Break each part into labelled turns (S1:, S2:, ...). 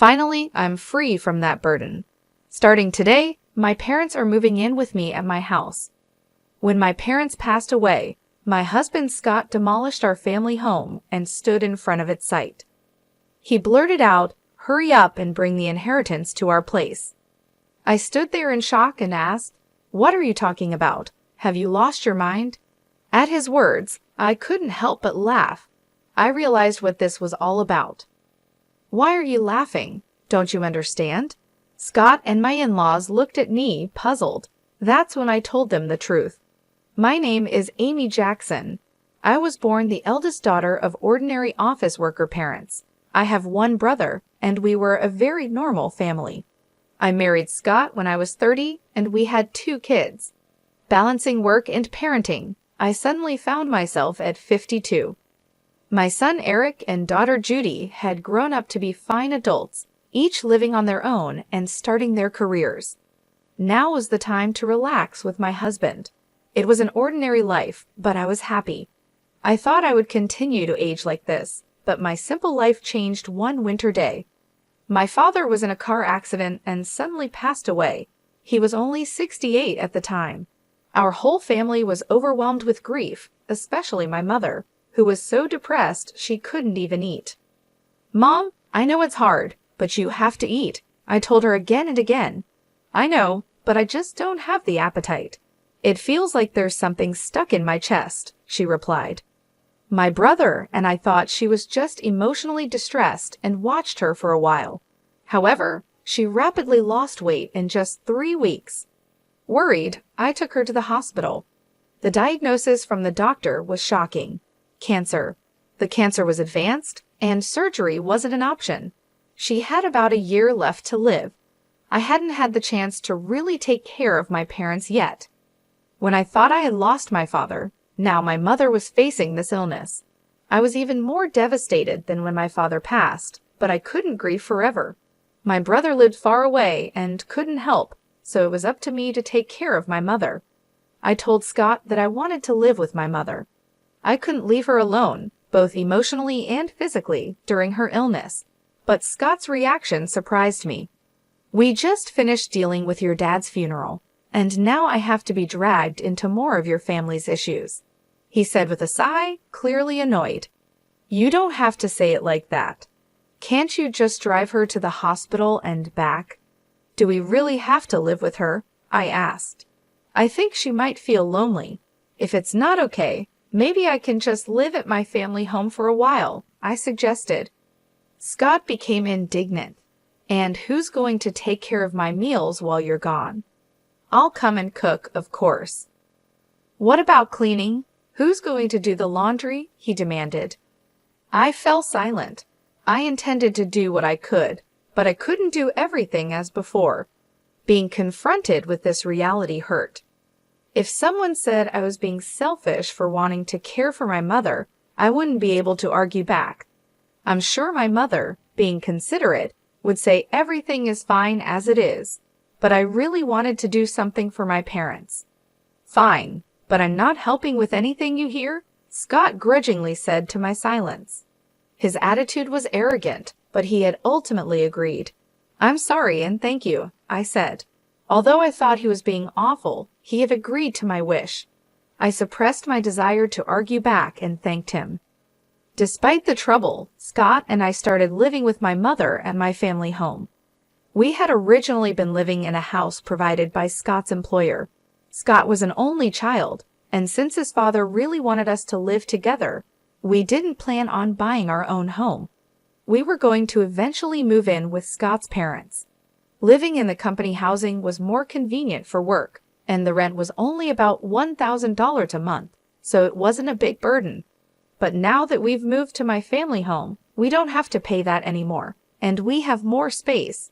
S1: Finally, I'm free from that burden. Starting today, my parents are moving in with me at my house. When my parents passed away, my husband Scott demolished our family home and stood in front of its site. He blurted out, "Hurry up and bring the inheritance to our place." I stood there in shock and asked, "What are you talking about? Have you lost your mind?" At his words, I couldn't help but laugh. I realized what this was all about. "Why are you laughing? Don't you understand?" Scott and my in-laws looked at me, puzzled. That's when I told them the truth. My name is Amy Jackson. I was born the eldest daughter of ordinary office worker parents. I have one brother, and we were a very normal family. I married Scott when I was 30, and we had 2 kids. Balancing work and parenting, I suddenly found myself at 52. My son Eric and daughter Judy had grown up to be fine adults, each living on their own and starting their careers. Now was the time to relax with my husband. It was an ordinary life, but I was happy. I thought I would continue to age like this, but my simple life changed one winter day. My father was in a car accident and suddenly passed away. He was only 68 at the time. Our whole family was overwhelmed with grief, especially my mother, who was so depressed she couldn't even eat. "Mom, I know it's hard, but you have to eat," I told her again and again. "I know, but I just don't have the appetite. It feels like there's something stuck in my chest," she replied. My brother and I thought she was just emotionally distressed and watched her for a while. However, she rapidly lost weight in just 3 weeks. Worried, I took her to the hospital. The diagnosis from the doctor was shocking. Cancer. The cancer was advanced, and surgery wasn't an option. She had about a year left to live. I hadn't had the chance to really take care of my parents yet. When I thought I had lost my father, now my mother was facing this illness. I was even more devastated than when my father passed, but I couldn't grieve forever. My brother lived far away and couldn't help, so it was up to me to take care of my mother. I told Scott that I wanted to live with my mother. I couldn't leave her alone, both emotionally and physically, during her illness. But Scott's reaction surprised me. "We just finished dealing with your dad's funeral, and now I have to be dragged into more of your family's issues," he said with a sigh, clearly annoyed. "You don't have to say it like that. Can't you just drive her to the hospital and back?" "Do we really have to live with her?" I asked. "I think she might feel lonely. If it's not okay, maybe I can just live at my family home for a while," I suggested. Scott became indignant. "And who's going to take care of my meals while you're gone?" "I'll come and cook, of course." "What about cleaning? Who's going to do the laundry?" he demanded. I fell silent. I intended to do what I could, but I couldn't do everything as before. Being confronted with this reality hurt. If someone said I was being selfish for wanting to care for my mother, I wouldn't be able to argue back. I'm sure my mother, being considerate, would say everything is fine as it is, but I really wanted to do something for my parents. "Fine, but I'm not helping with anything, you hear?" Scott grudgingly said to my silence. His attitude was arrogant, but he had ultimately agreed. "I'm sorry and thank you," I said. Although I thought he was being awful, he had agreed to my wish. I suppressed my desire to argue back and thanked him. Despite the trouble, Scott and I started living with my mother at my family home. We had originally been living in a house provided by Scott's employer. Scott was an only child, and since his father really wanted us to live together, we didn't plan on buying our own home. We were going to eventually move in with Scott's parents. Living in the company housing was more convenient for work, and the rent was only about $1,000 a month, so it wasn't a big burden. But now that we've moved to my family home, we don't have to pay that anymore, and we have more space.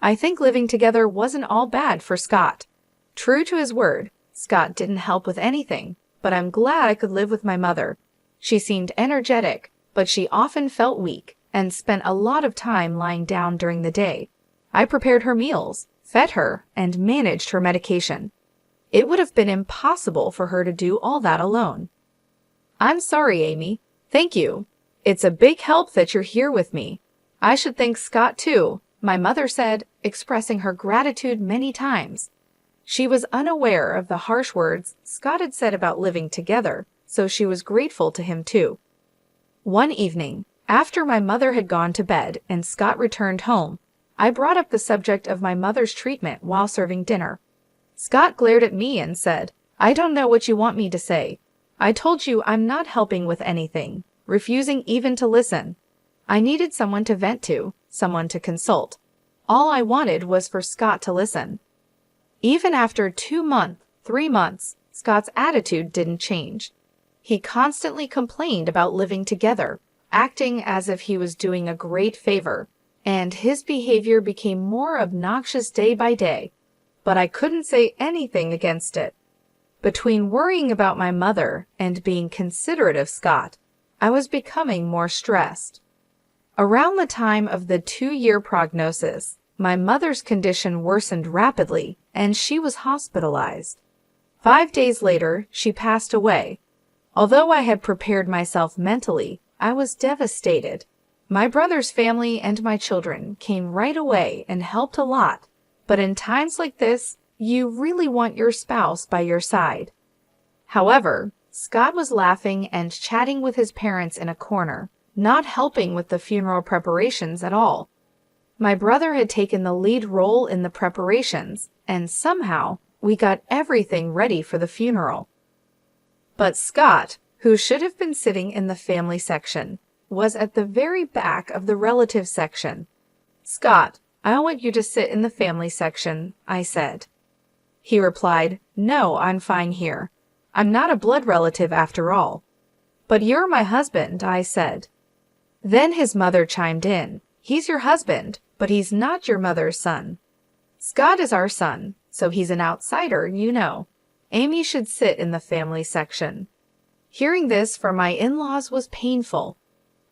S1: I think living together wasn't all bad for Scott. True to his word, Scott didn't help with anything, but I'm glad I could live with my mother. She seemed energetic, but she often felt weak and spent a lot of time lying down during the day. I prepared her meals, fed her, and managed her medication. It would have been impossible for her to do all that alone. "I'm sorry, Amy. Thank you. It's a big help that you're here with me. I should thank Scott too, my mother said, expressing her gratitude many times. She was unaware of the harsh words Scott had said about living together, so she was grateful to him too. One evening, after my mother had gone to bed and Scott returned home, I brought up the subject of my mother's treatment while serving dinner. Scott glared at me and said, "I don't know what you want me to say. I told you I'm not helping with anything," refusing even to listen. I needed someone to vent to, someone to consult. All I wanted was for Scott to listen. Even after 2 months, 3 months, Scott's attitude didn't change. He constantly complained about living together, acting as if he was doing a great favor, and his behavior became more obnoxious day by day, but I couldn't say anything against it. Between worrying about my mother and being considerate of Scott, I was becoming more stressed. Around the time of the 2-year prognosis, my mother's condition worsened rapidly and she was hospitalized. 5 days later, she passed away. Although I had prepared myself mentally, I was devastated. My brother's family and my children came right away and helped a lot, but in times like this, you really want your spouse by your side. However, Scott was laughing and chatting with his parents in a corner, not helping with the funeral preparations at all. My brother had taken the lead role in the preparations, and somehow we got everything ready for the funeral. But Scott, who should have been sitting in the family section, was at the very back of the relative section. "Scott, I want you to sit in the family section," I said. He replied, "No, I'm fine here. I'm not a blood relative after all." "But you're my husband," I said. Then his mother chimed in, "He's your husband, but he's not your mother's son. Scott is our son, so he's an outsider, you know. Amy should sit in the family section." Hearing this from my in-laws was painful.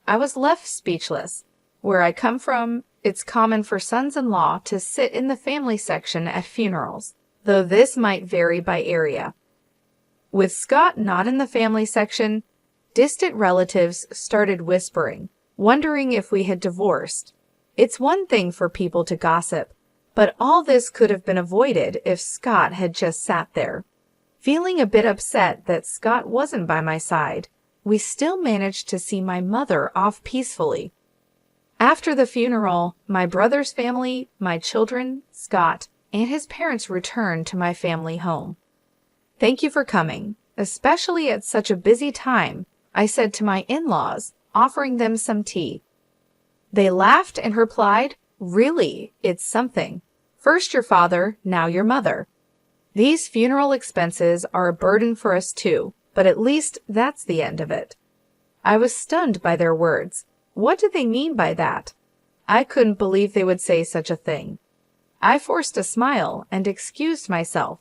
S1: I was left speechless. Where I come from, it's common for sons-in-law to sit in the family section at funerals, though this might vary by area. With Scott not in the family section, distant relatives started whispering, wondering if we had divorced. It's one thing for people to gossip, but all this could have been avoided if Scott had just sat there. Feeling a bit upset that Scott wasn't by my side, we still managed to see my mother off peacefully. After the funeral, my brother's family, my children, Scott, and his parents returned to my family home. "Thank you for coming, especially at such a busy time," I said to my in-laws, offering them some tea. They laughed and replied, "Really, it's something. First your father, now your mother. These funeral expenses are a burden for us too, but at least that's the end of it." I was stunned by their words. What did they mean by that? I couldn't believe they would say such a thing. I forced a smile and excused myself.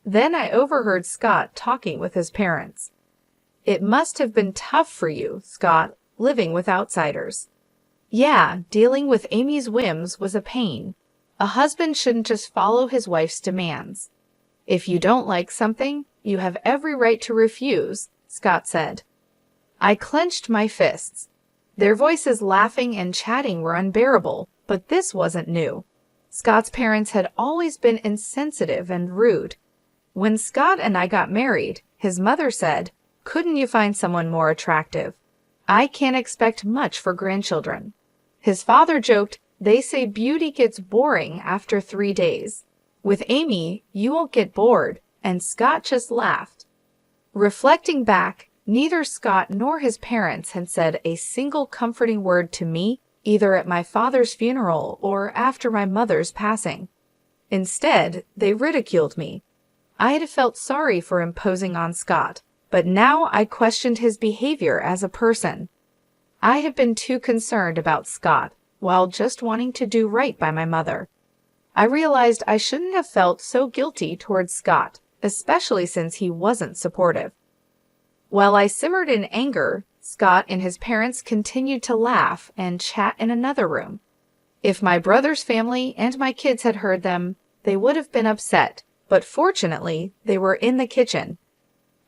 S1: Then I overheard Scott talking with his parents. "It must have been tough for you, Scott, living with outsiders." "Yeah, dealing with Amy's whims was a pain. A husband shouldn't just follow his wife's demands. If you don't like something, you have every right to refuse," Scott said. I clenched my fists. Their voices laughing and chatting were unbearable, but this wasn't new. Scott's parents had always been insensitive and rude. When Scott and I got married, his mother said, "Couldn't you find someone more attractive? I can't expect much for grandchildren." His father joked, "They say beauty gets boring after 3 days. With Amy, you won't get bored," and Scott just laughed. Reflecting back, neither Scott nor his parents had said a single comforting word to me, either at my father's funeral or after my mother's passing. Instead, they ridiculed me. I had felt sorry for imposing on Scott, but now I questioned his behavior as a person. I had been too concerned about Scott, while just wanting to do right by my mother. I realized I shouldn't have felt so guilty towards Scott, especially since he wasn't supportive. While I simmered in anger, Scott and his parents continued to laugh and chat in another room. If my brother's family and my kids had heard them, they would have been upset, but fortunately, they were in the kitchen.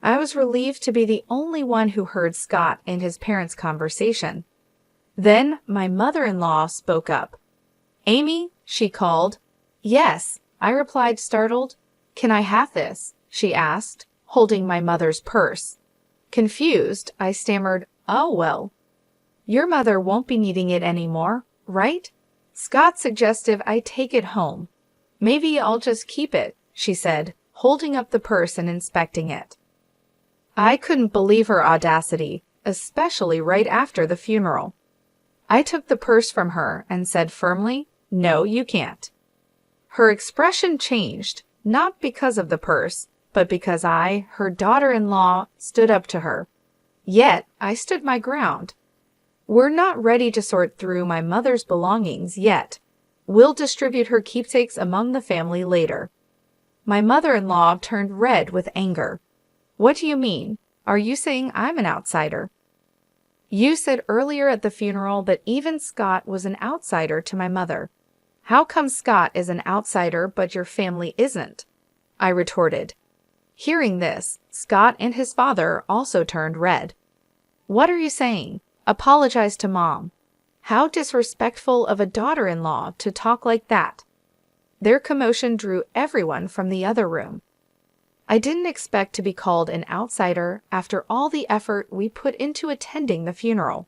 S1: I was relieved to be the only one who heard Scott and his parents' conversation. Then my mother-in-law spoke up. "Amy," she called. "Yes," I replied, startled. "Can I have this?" she asked, holding my mother's purse. Confused, I stammered, "Oh, well. Your mother won't be needing it anymore, right?" Scott suggested I take it home. "Maybe I'll just keep it," she said, holding up the purse and inspecting it. I couldn't believe her audacity, especially right after the funeral. I took the purse from her and said firmly, "No, you can't." Her expression changed, not because of the purse, but because I, her daughter-in-law, stood up to her. Yet, I stood my ground. "We're not ready to sort through my mother's belongings yet. We'll distribute her keepsakes among the family later." My mother-in-law turned red with anger. "What do you mean? Are you saying I'm an outsider?" "You said earlier at the funeral that even Scott was an outsider to my mother. How come Scott is an outsider but your family isn't?" I retorted. Hearing this, Scott and his father also turned red. "What are you saying? Apologize to Mom. How disrespectful of a daughter-in-law to talk like that." Their commotion drew everyone from the other room. I didn't expect to be called an outsider after all the effort we put into attending the funeral.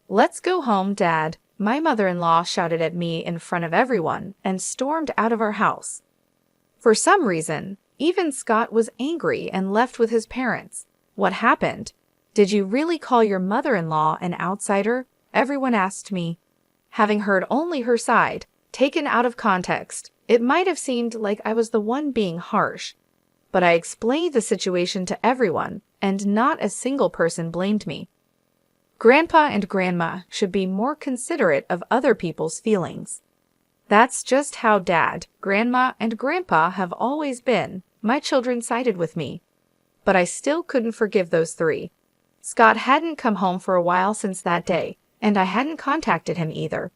S1: "Let's go home, Dad," my mother-in-law shouted at me in front of everyone and stormed out of our house. For some reason, even Scott was angry and left with his parents. "What happened? Did you really call your mother-in-law an outsider?" everyone asked me. Having heard only her side, taken out of context, it might have seemed like I was the one being harsh. But I explained the situation to everyone, and not a single person blamed me. Grandpa and Grandma should be more considerate of other people's feelings. That's just how Dad, Grandma, and Grandpa have always been. My children sided with me. But I still couldn't forgive those three. Scott hadn't come home for a while since that day, and I hadn't contacted him either.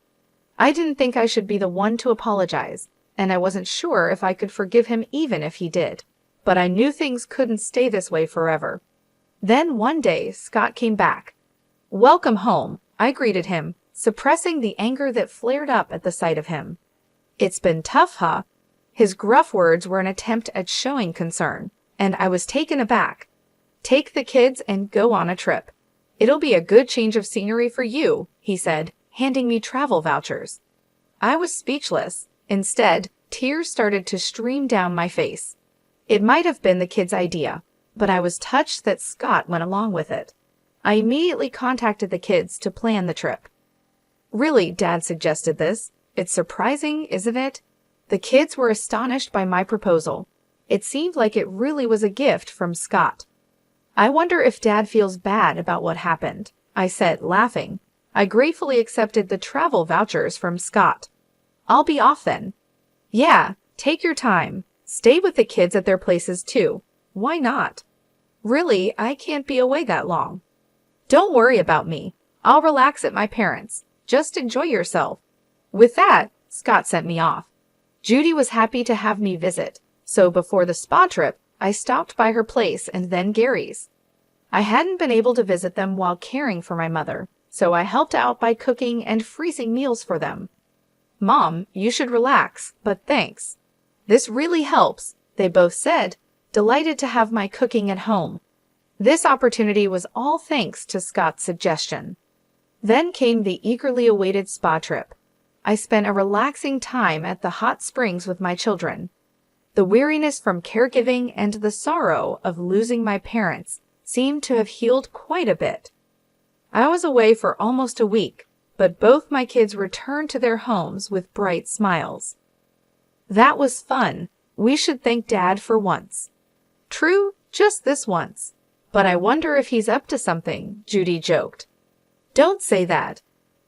S1: I didn't think I should be the one to apologize, and I wasn't sure if I could forgive him even if he did. But I knew things couldn't stay this way forever. Then one day, Scott came back. "Welcome home," I greeted him, suppressing the anger that flared up at the sight of him. "It's been tough, huh?" His gruff words were an attempt at showing concern, and I was taken aback. "Take the kids and go on a trip. It'll be a good change of scenery for you," he said, handing me travel vouchers. I was speechless. Instead, tears started to stream down my face. It might have been the kids' idea, but I was touched that Scott went along with it. I immediately contacted the kids to plan the trip. "Really, Dad suggested this. It's surprising, isn't it?" The kids were astonished by my proposal. It seemed like it really was a gift from Scott. "I wonder if Dad feels bad about what happened," I said, laughing. I gratefully accepted the travel vouchers from Scott. "I'll be off then." "Yeah, take your time. Stay with the kids at their places too. Why not?" "Really, I can't be away that long." "Don't worry about me. I'll relax at my parents'. Just enjoy yourself." With that, Scott sent me off. Judy was happy to have me visit, so before the spa trip, I stopped by her place and then Gary's. I hadn't been able to visit them while caring for my mother, so I helped out by cooking and freezing meals for them. "Mom, you should relax, but thanks. This really helps," they both said, delighted to have my cooking at home. This opportunity was all thanks to Scott's suggestion. Then came the eagerly awaited spa trip. I spent a relaxing time at the hot springs with my children. The weariness from caregiving and the sorrow of losing my parents seemed to have healed quite a bit. I was away for almost a week, but both my kids returned to their homes with bright smiles. "That was fun. We should thank Dad for once." "True, just this once. But I wonder if he's up to something," Judy joked. "Don't say that.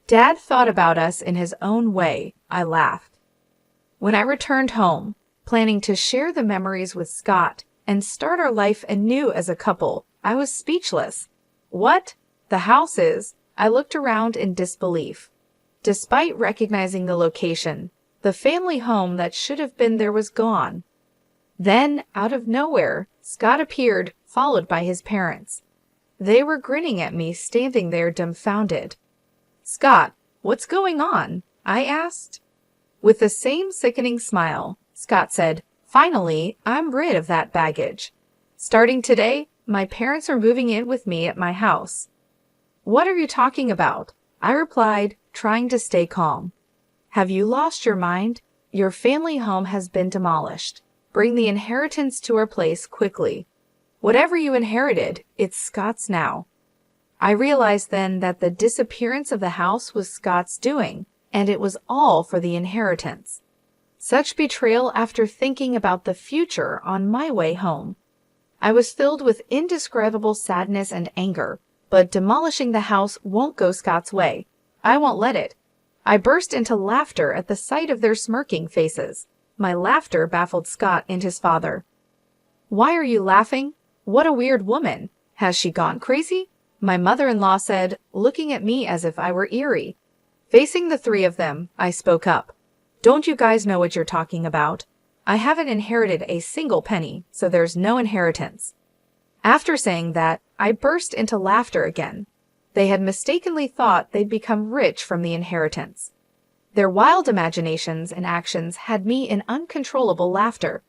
S1: Dad thought about us in his own way," I laughed. When I returned home, planning to share the memories with Scott and start our life anew as a couple, I was speechless. "What? The house is?" I looked around in disbelief. Despite recognizing the location, the family home that should have been there was gone. Then, out of nowhere, Scott appeared, followed by his parents. They were grinning at me, standing there dumbfounded. Scott, what's going on? I asked. With the same sickening smile, Scott said, "Finally, I'm rid of that baggage. Starting today, my parents are moving in with me at my house." "What are you talking about?" I replied, trying to stay calm. "Have you lost your mind? Your family home has been demolished. Bring the inheritance to our place quickly. Whatever you inherited, it's Scott's now." I realized then that the disappearance of the house was Scott's doing, and it was all for the inheritance. Such betrayal after thinking about the future on my way home. I was filled with indescribable sadness and anger, but demolishing the house won't go Scott's way. I won't let it. I burst into laughter at the sight of their smirking faces. My laughter baffled Scott and his father. "Why are you laughing? What a weird woman. Has she gone crazy?" my mother-in-law said, looking at me as if I were eerie. Facing the three of them, I spoke up. "Don't you guys know what you're talking about? I haven't inherited a single penny, so there's no inheritance." After saying that, I burst into laughter again. They had mistakenly thought they'd become rich from the inheritance. Their wild imaginations and actions had me in uncontrollable laughter.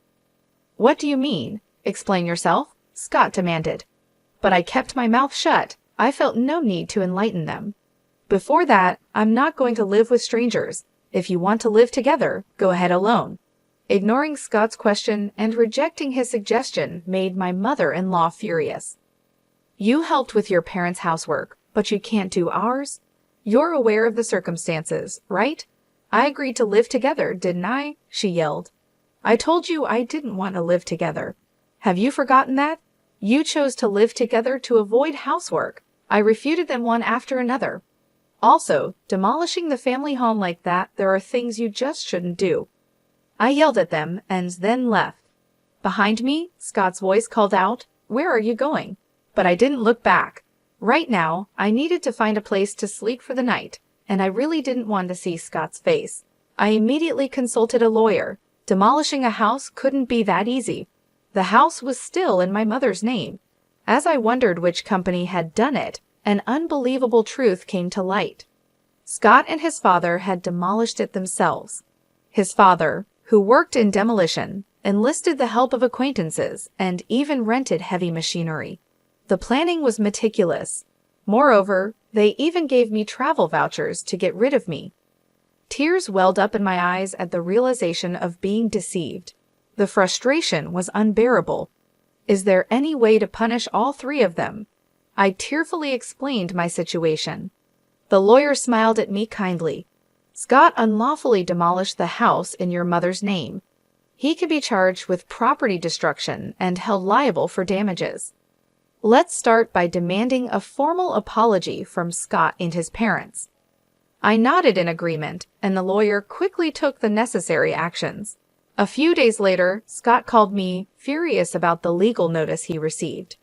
S1: "What do you mean? Explain yourself," Scott demanded. But I kept my mouth shut. I felt no need to enlighten them. "Before that, I'm not going to live with strangers. If you want to live together, go ahead alone." Ignoring Scott's question and rejecting his suggestion made my mother-in-law furious. "You helped with your parents' housework, but you can't do ours? You're aware of the circumstances, right? I agreed to live together, didn't I?" she yelled. "I told you I didn't want to live together. Have you forgotten that? You chose to live together to avoid housework." I refuted them one after another. "Also, demolishing the family home like that, there are things you just shouldn't do." I yelled at them and then left. Behind me, Scott's voice called out, "Where are you going?" But I didn't look back. Right now, I needed to find a place to sleep for the night, and I really didn't want to see Scott's face. I immediately consulted a lawyer. Demolishing a house couldn't be that easy. The house was still in my mother's name. As I wondered which company had done it, an unbelievable truth came to light. Scott and his father had demolished it themselves. His father, who worked in demolition, enlisted the help of acquaintances and even rented heavy machinery. The planning was meticulous. Moreover, they even gave me travel vouchers to get rid of me. Tears welled up in my eyes at the realization of being deceived. The frustration was unbearable. Is there any way to punish all three of them? I tearfully explained my situation. The lawyer smiled at me kindly. "Scott unlawfully demolished the house in your mother's name. He could be charged with property destruction and held liable for damages. Let's start by demanding a formal apology from Scott and his parents." I nodded in agreement, and the lawyer quickly took the necessary actions. A few days later, Scott called me, furious about the legal notice he received.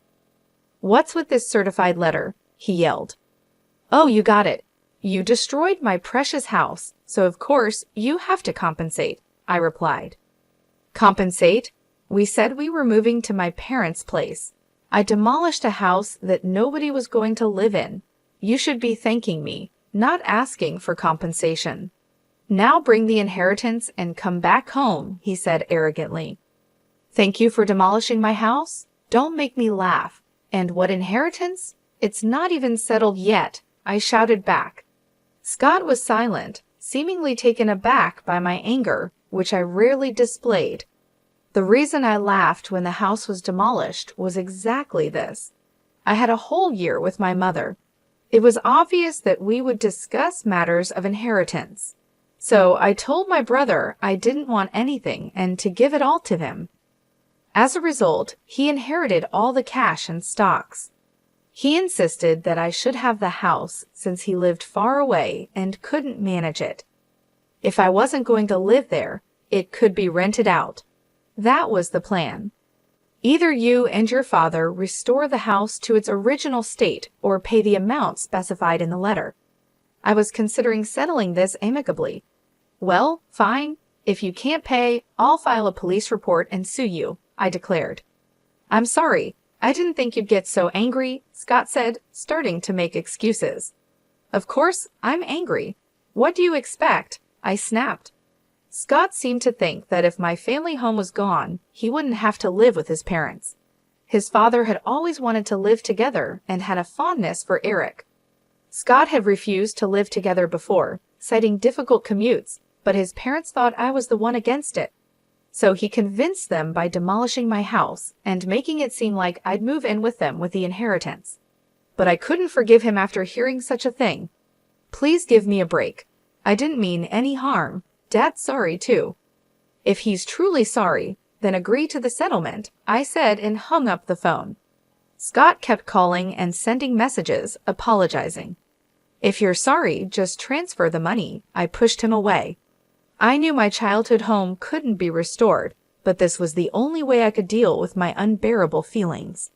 S1: "What's with this certified letter?" he yelled. "Oh, you got it. You destroyed my precious house, so of course you have to compensate," I replied. "Compensate? We said we were moving to my parents' place. I demolished a house that nobody was going to live in. You should be thanking me, not asking for compensation." "Now bring the inheritance and come back home," he said arrogantly. "Thank you for demolishing my house? Don't make me laugh. And what inheritance? It's not even settled yet," I shouted back. Scott was silent, seemingly taken aback by my anger, which I rarely displayed. The reason I laughed when the house was demolished was exactly this. I had a whole year with my mother. It was obvious that we would discuss matters of inheritance. So I told my brother I didn't want anything and to give it all to him. As a result, he inherited all the cash and stocks. He insisted that I should have the house since he lived far away and couldn't manage it. If I wasn't going to live there, it could be rented out. That was the plan. Either you and your father restore the house to its original state or pay the amount specified in the letter. I was considering settling this amicably. "Well, fine. If you can't pay, I'll file a police report and sue you," I declared. "I'm sorry. I didn't think you'd get so angry," Scott said, starting to make excuses. Of course, I'm angry. What do you expect? I snapped. Scott seemed to think that if my family home was gone, he wouldn't have to live with his parents. His father had always wanted to live together and had a fondness for Eric. Scott had refused to live together before, citing difficult commutes, but his parents thought I was the one against it. So he convinced them by demolishing my house and making it seem like I'd move in with them with the inheritance. But I couldn't forgive him after hearing such a thing. Please give me a break. I didn't mean any harm. Dad's sorry too. If he's truly sorry, then agree to the settlement, I said and hung up the phone. Scott kept calling and sending messages, apologizing. If you're sorry, just transfer the money, I pushed him away. I knew my childhood home couldn't be restored, but this was the only way I could deal with my unbearable feelings.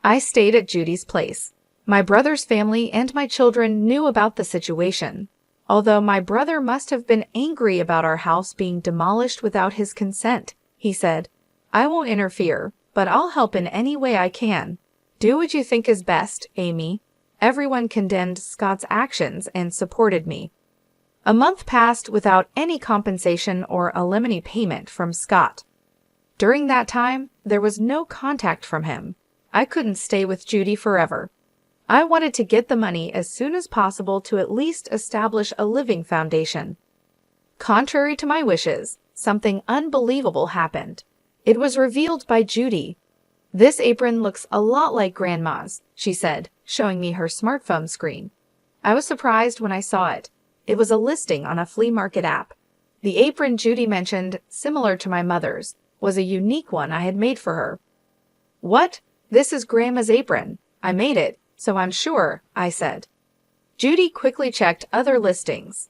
S1: I stayed at Judy's place. My brother's family and my children knew about the situation, although my brother must have been angry about our house being demolished without his consent. He said, I won't interfere, but I'll help in any way I can. Do what you think is best, Amy. Everyone condemned Scott's actions and supported me. A month passed without any compensation or alimony payment from Scott. During that time, there was no contact from him. I couldn't stay with Judy forever. I wanted to get the money as soon as possible to at least establish a living foundation. Contrary to my wishes, something unbelievable happened. It was revealed by Judy. This apron looks a lot like Grandma's, she said, showing me her smartphone screen. I was surprised when I saw it. It was a listing on a flea market app. The apron Judy mentioned, similar to my mother's, was a unique one I had made for her. What? This is Grandma's apron. I made it, so I'm sure, I said. Judy quickly checked other listings.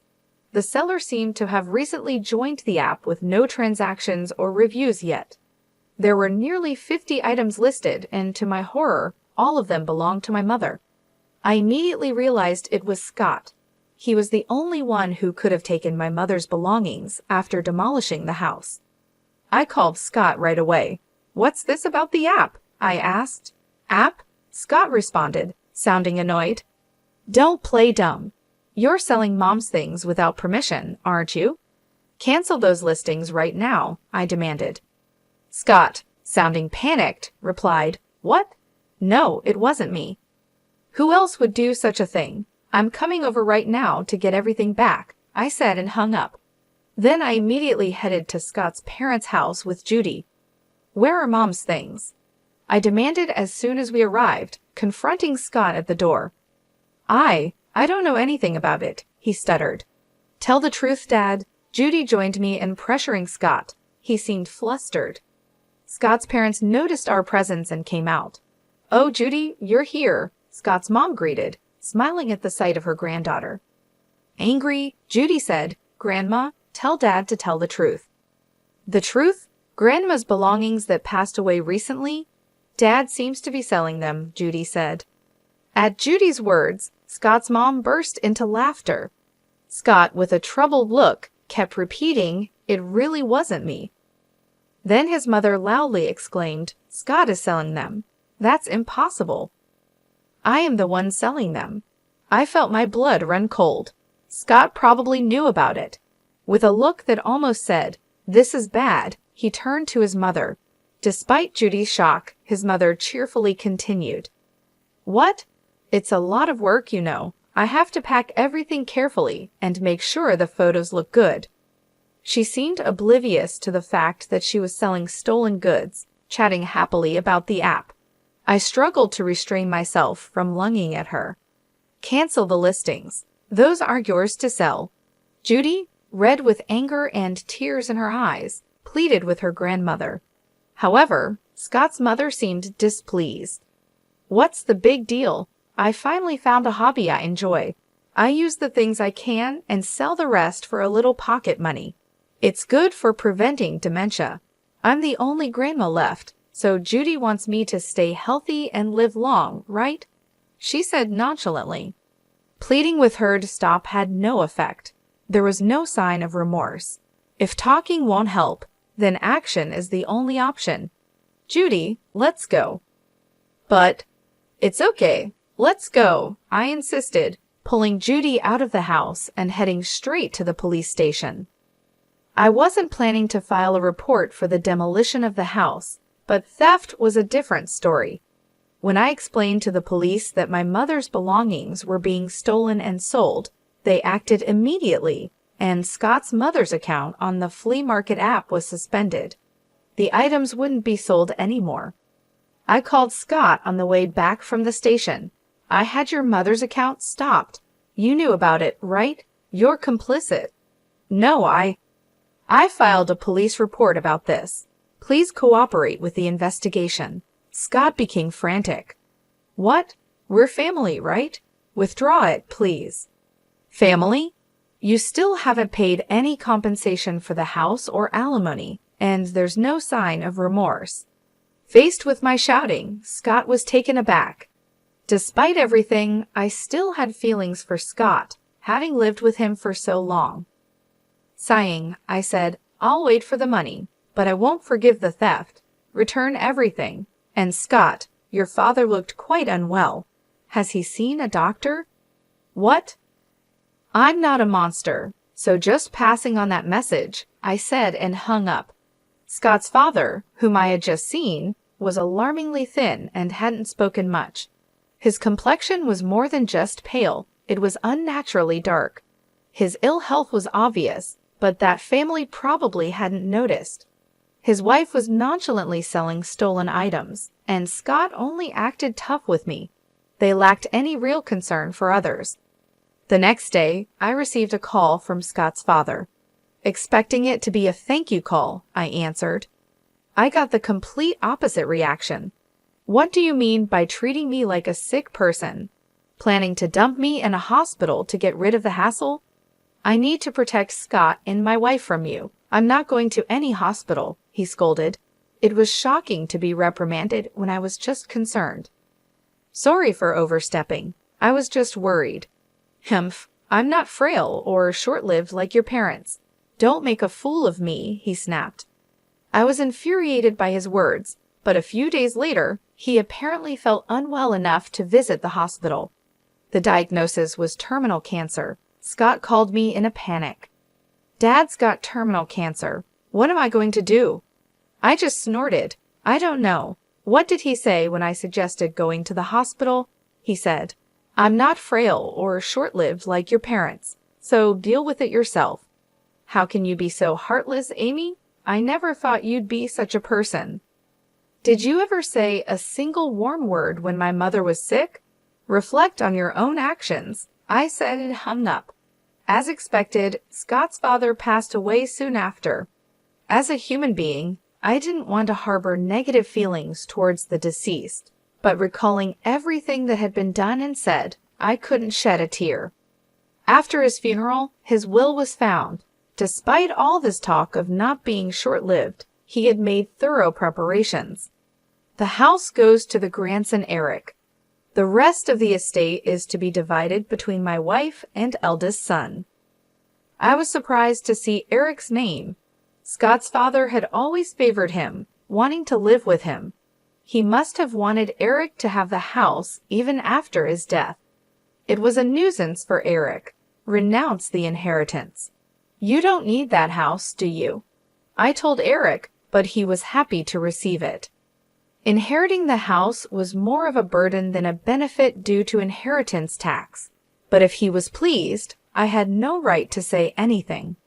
S1: The seller seemed to have recently joined the app with no transactions or reviews yet. There were nearly 50 items listed, and to my horror, all of them belonged to my mother. I immediately realized it was Scott. He was the only one who could have taken my mother's belongings after demolishing the house. I called Scott right away. What's this about the app? I asked. App? Scott responded, sounding annoyed. Don't play dumb. You're selling Mom's things without permission, aren't you? Cancel those listings right now, I demanded. Scott, sounding panicked, replied, What? No, it wasn't me. Who else would do such a thing? I'm coming over right now to get everything back, I said and hung up. Then I immediately headed to Scott's parents' house with Judy. Where are Mom's things? I demanded as soon as we arrived, confronting Scott at the door. I don't know anything about it, he stuttered. Tell the truth, Dad. Judy joined me in pressuring Scott. He seemed flustered. Scott's parents noticed our presence and came out. Oh, Judy, you're here, Scott's mom greeted, smiling at the sight of her granddaughter. Angry, Judy said, Grandma, tell Dad to tell the truth. The truth? Grandma's belongings that passed away recently? Dad seems to be selling them, Judy said. At Judy's words, Scott's mom burst into laughter. Scott, with a troubled look, kept repeating, It really wasn't me. Then his mother loudly exclaimed, Scott is selling them. That's impossible. I am the one selling them. I felt my blood run cold. Scott probably knew about it. With a look that almost said, This is bad, he turned to his mother. Despite Judy's shock, his mother cheerfully continued. What? It's a lot of work, you know. I have to pack everything carefully and make sure the photos look good. She seemed oblivious to the fact that she was selling stolen goods, chatting happily about the app. I struggled to restrain myself from lunging at her. Cancel the listings. Those are yours to sell. Judy, red with anger and tears in her eyes, pleaded with her grandmother. However, Scott's mother seemed displeased. What's the big deal? I finally found a hobby I enjoy. I use the things I can and sell the rest for a little pocket money. It's good for preventing dementia. I'm the only grandma left, so Judy wants me to stay healthy and live long, right? She said nonchalantly. Pleading with her to stop had no effect. There was no sign of remorse. If talking won't help, then action is the only option. Judy, let's go. But, it's okay. Let's go, I insisted, pulling Judy out of the house and heading straight to the police station. I wasn't planning to file a report for the demolition of the house, but theft was a different story. When I explained to the police that my mother's belongings were being stolen and sold, they acted immediately, and Scott's mother's account on the flea market app was suspended. The items wouldn't be sold anymore. I called Scott on the way back from the station. I had your mother's account stopped. You knew about it, right? You're complicit. No, I filed a police report about this. Please cooperate with the investigation. Scott became frantic. What? We're family, right? Withdraw it, please. Family? You still haven't paid any compensation for the house or alimony, and there's no sign of remorse. Faced with my shouting, Scott was taken aback. Despite everything, I still had feelings for Scott, having lived with him for so long. Sighing, I said, I'll wait for the money, but I won't forgive the theft. Return everything. And Scott, your father looked quite unwell. Has he seen a doctor? What? I'm not a monster, so just passing on that message, I said and hung up. Scott's father, whom I had just seen, was alarmingly thin and hadn't spoken much. His complexion was more than just pale, it was unnaturally dark. His ill health was obvious, but that family probably hadn't noticed. His wife was nonchalantly selling stolen items, and Scott only acted tough with me. They lacked any real concern for others. The next day, I received a call from Scott's father. Expecting it to be a thank you call, I answered. I got the complete opposite reaction. What do you mean by treating me like a sick person? Planning to dump me in a hospital to get rid of the hassle? I need to protect Scott and my wife from you. I'm not going to any hospital, he scolded. It was shocking to be reprimanded when I was just concerned. Sorry for overstepping. I was just worried. Humph, I'm not frail or short-lived like your parents. Don't make a fool of me, he snapped. I was infuriated by his words, but a few days later, he apparently felt unwell enough to visit the hospital. The diagnosis was terminal cancer. Scott called me in a panic. Dad's got terminal cancer. What am I going to do? I just snorted. I don't know. What did he say when I suggested going to the hospital? He said, I'm not frail or short-lived like your parents, so deal with it yourself. How can you be so heartless, Amy? I never thought you'd be such a person. Did you ever say a single warm word when my mother was sick? Reflect on your own actions, I said and hung up. As expected, Scott's father passed away soon after. As a human being, I didn't want to harbor negative feelings towards the deceased, but recalling everything that had been done and said, I couldn't shed a tear. After his funeral, his will was found. Despite all this talk of not being short-lived, he had made thorough preparations. The house goes to the grandson Eric. The rest of the estate is to be divided between my wife and eldest son. I was surprised to see Eric's name. Scott's father had always favored him, wanting to live with him. He must have wanted Eric to have the house even after his death. It was a nuisance for Eric. Renounce the inheritance. You don't need that house, do you? I told Eric, but he was happy to receive it. Inheriting the house was more of a burden than a benefit due to inheritance tax. But if he was pleased, I had no right to say anything.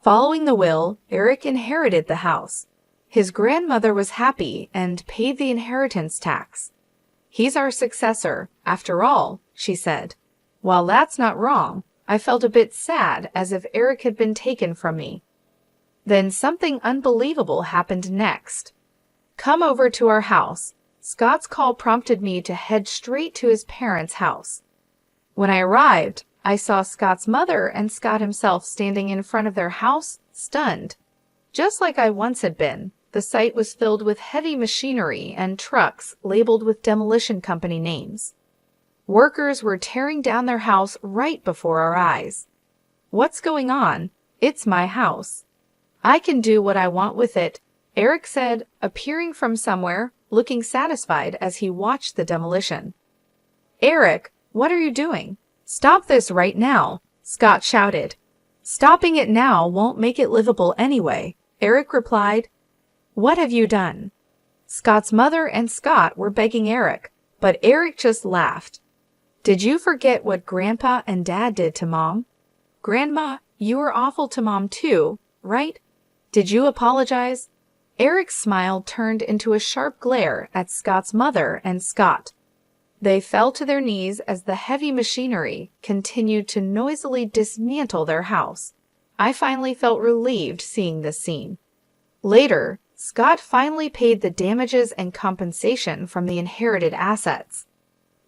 S1: Following the will, Eric inherited the house. His grandmother was happy and paid the inheritance tax. He's our successor, after all, she said. While that's not wrong, I felt a bit sad as if Eric had been taken from me. Then something unbelievable happened next. Come over to our house. Scott's call prompted me to head straight to his parents' house. When I arrived, I saw Scott's mother and Scott himself standing in front of their house, stunned. Just like I once had been, the site was filled with heavy machinery and trucks labeled with demolition company names. Workers were tearing down their house right before our eyes. What's going on? It's my house. I can do what I want with it, Eric said, appearing from somewhere, looking satisfied as he watched the demolition. Eric, what are you doing? Stop this right now, Scott shouted. Stopping it now won't make it livable anyway, Eric replied. What have you done? Scott's mother and Scott were begging Eric, but Eric just laughed. Did you forget what Grandpa and Dad did to Mom? Grandma, you were awful to Mom too, right? Did you apologize? Eric's smile turned into a sharp glare at Scott's mother and Scott. They fell to their knees as the heavy machinery continued to noisily dismantle their house. I finally felt relieved seeing this scene. Later, Scott finally paid the damages and compensation from the inherited assets.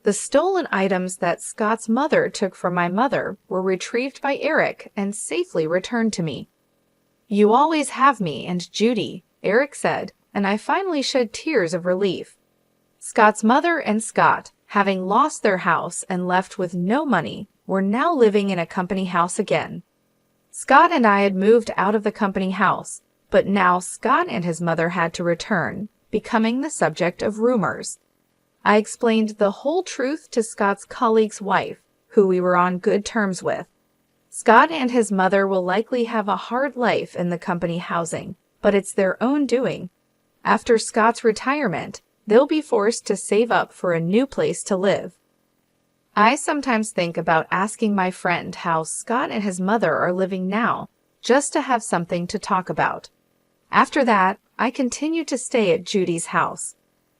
S1: The stolen items that Scott's mother took from my mother were retrieved by Eric and safely returned to me. You always have me and Judy, Eric said, and I finally shed tears of relief. Scott's mother and Scott, having lost their house and left with no money, were now living in a company house again. Scott and I had moved out of the company house, but now Scott and his mother had to return, becoming the subject of rumors. I explained the whole truth to Scott's colleague's wife, who we were on good terms with. Scott and his mother will likely have a hard life in the company housing, but it's their own doing. After Scott's retirement, they'll be forced to save up for a new place to live. I sometimes think about asking my friend how Scott and his mother are living now, just to have something to talk about. After that, I continued to stay at Judy's house.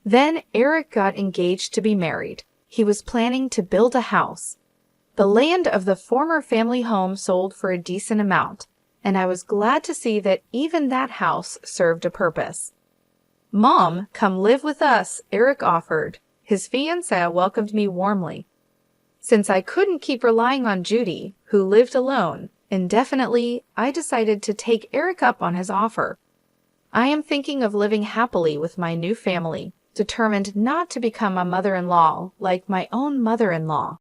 S1: Then Eric got engaged to be married. He was planning to build a house. The land of the former family home sold for a decent amount, and I was glad to see that even that house served a purpose. Mom, come live with us, Eric offered. His fiancée welcomed me warmly. Since I couldn't keep relying on Judy, who lived alone, indefinitely, I decided to take Eric up on his offer. I am thinking of living happily with my new family, determined not to become a mother-in-law like my own mother-in-law.